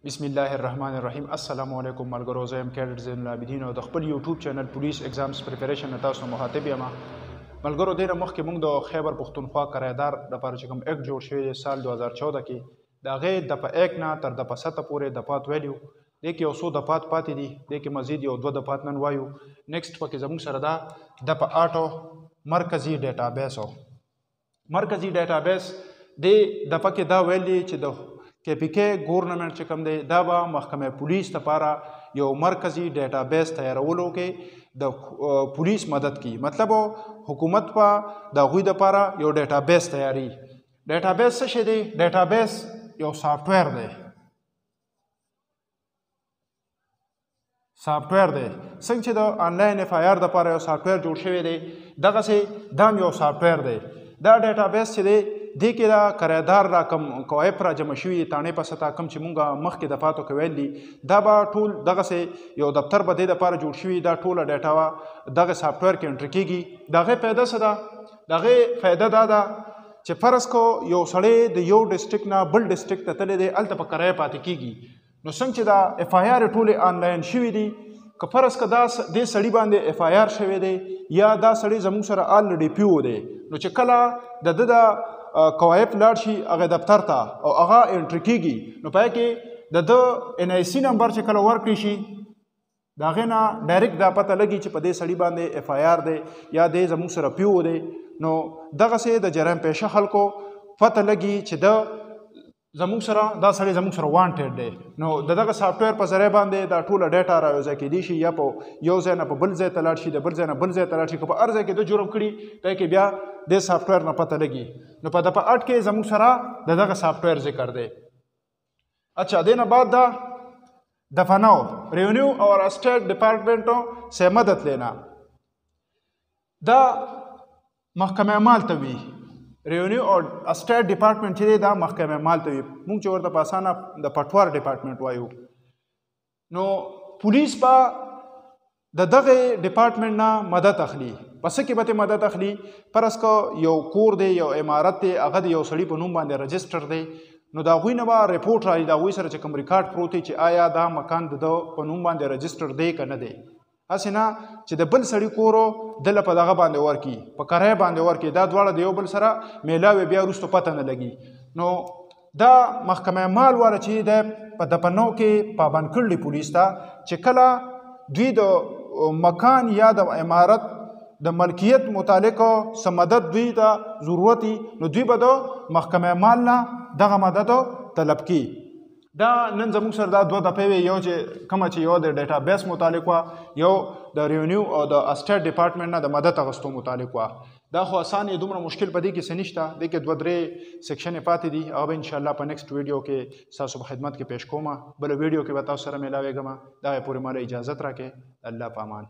بسم الله الرحمن الرحیم. السلام علیکم ملګرو، زه یم کیډټ زین العابدین او د خپل یوټیوب چینل پولیس ایگزامز پریپریشن تاسو مخاطب یم. ملګرو دې نه مخکې موږ د خیبر پښتونخوا کرایدار لپاره چې کوم ایکټ جوړ شوی دی سال 2014 کې، د هغې دفعه 1 نه تر دفعه 7 پورې دفعات ویلو. دې کې یو څو دفعات پاتې دي، دې کې مزید یو 2 دفعات نن وایو. نیکسټ پکې زموږ سره دا دفعه 8 مرکزي ډیټابیس او مرکزي ډیټابیس دې دفعه کې دا ویل دي چې د KPK ګورنمنټ چې کوم دی دا به محکمه پولیس لپاره یو مرکزي ډیټابیس تیارولو کې د پولیس مدد کوي. مطلب حکومت په د هغوی دپاره یو ډیټابیس تیاري. ډیټابیس څه شی دی؟ ډیټابیس یو سافټویر دی. سافټویر دی څنګه چې د آنلاین اف آی آر دپاره یو سافټویر جوړ شوی دی، دغسې دا هم یو سافټویر دی. دا ډیټابیس چې دی دې کې دا کرایدار را کم کوایف را جمع شوي دي تانې په سطح کم چې مونږ مخکې دفعاتو کې ویل دي، دا به ټول دغسې یو دفتر به دې دپاره جوړ شوي. دا ټوله ډیټا به دغه سافټویر کې انټر کېږي. د هغې فایده څه ده؟ د هغې فایده دا ده چې فرض کو یو سړی د یو ډسټرکټ نه بل ډسټرکټ ته تللی دی، هلته په کرایه پاتې کېږي. نو څنګه چې دا اف آی آر ټولې آنلاین شوي دي، که فرض که دا دې سړي باندې اف آی آر شوی دی یا دا سړی زموږ سره آلریډي پیو دی، نو چې کله د ده د کوایف لاړ شي هغه دفتر ته او هغه انټر کېږي، نو په هغې کې د ده ان آی سی نمبر چې کله ورکړي شي، د هغې نه ډایرکټ دا پته لګي چې په دې سړي باندې اف آی آر دی یا دی زموږ سره پیو دی. نو دغسې د جرایم پیشه خلکو پته لګي چې د زموږ سره دا سړی زموږ سره وانټډ دی. نو د دغه سافټویر په ذریعه باندې دا ټوله ډیټا رایوځای کېدی شي، یا په یو ځای نه په بل ځای ته لاړ شي، د بل ځای نه بل ځای ته لاړ شي. که په هر ځای کې د جرم کړي دی کې بیا د سافټویر نه پته لګي. نو په دفعه 8 کې زموږ سره د دغه سافټویر ذکر دی. اچھا دې نه بعد دا دفعه 9 ریونیو اور اسٹیٹ ڈپارٹمنٹوں سے مدد لینا، دا محکمه مال ته وي. ریونیو او اسټیټ ډپارټمنټ چې دی دا محکمه مال ته وي، موږ چې ورته په اسانه د پټوار ډپارټمنټ وایو. نو پولیس به د دغه ډپارټمنټ نه مدد اخلي. په څه کې به مدد اخلي؟ فرض که یو کور دی، یو عمارت دی، هغه د یو سړي په نوم باندې رجسټر دی، نو د هغوی نه به ریپورټ راځي، د هغوی سره چې کوم ریکارډ پروت دی چې آیا دا مکان د ده په نوم باندې رجسټر دی که نه دی. هسې نه چې د بل سړي کورو دله په دغه باندې ورکړي، په کرایه باندې ورکړي، دا دواړه د یو بل سره میلاوي، بیا وروسته پته نه لګي. نو دا محکمه مال والا چې دی په دفعه 9 کې پابند کړي پولیس ته چې کله دوی د مکان یا د عمارت د ملکیت متعلق څه مدد دوی ته ضرورت وي، نو دوی به د محکمه مال نه دغه مدد طلب کړي. دا نن زموږ سره دا 2 دفعې وې، یو چې کومه چې یو د ډیټابیس متعلق وه، یو د ریونیو او د اسټیټ ډپارټمنټ نه د مدد اخیستو متعلق وه. دا خو اسان یې دومره مشکل په دې کې څه نشته، دې کې 2-3 سیکشنې پاتې دي، هغه به انشاءالله په نیکسټ ویډیو کې ستاسو په خدمت کې پیش کوم. بله ویډیو کې به تاسو سره میلاویږم. دغې پورې ماله اجازت راکړئ. الله په امان.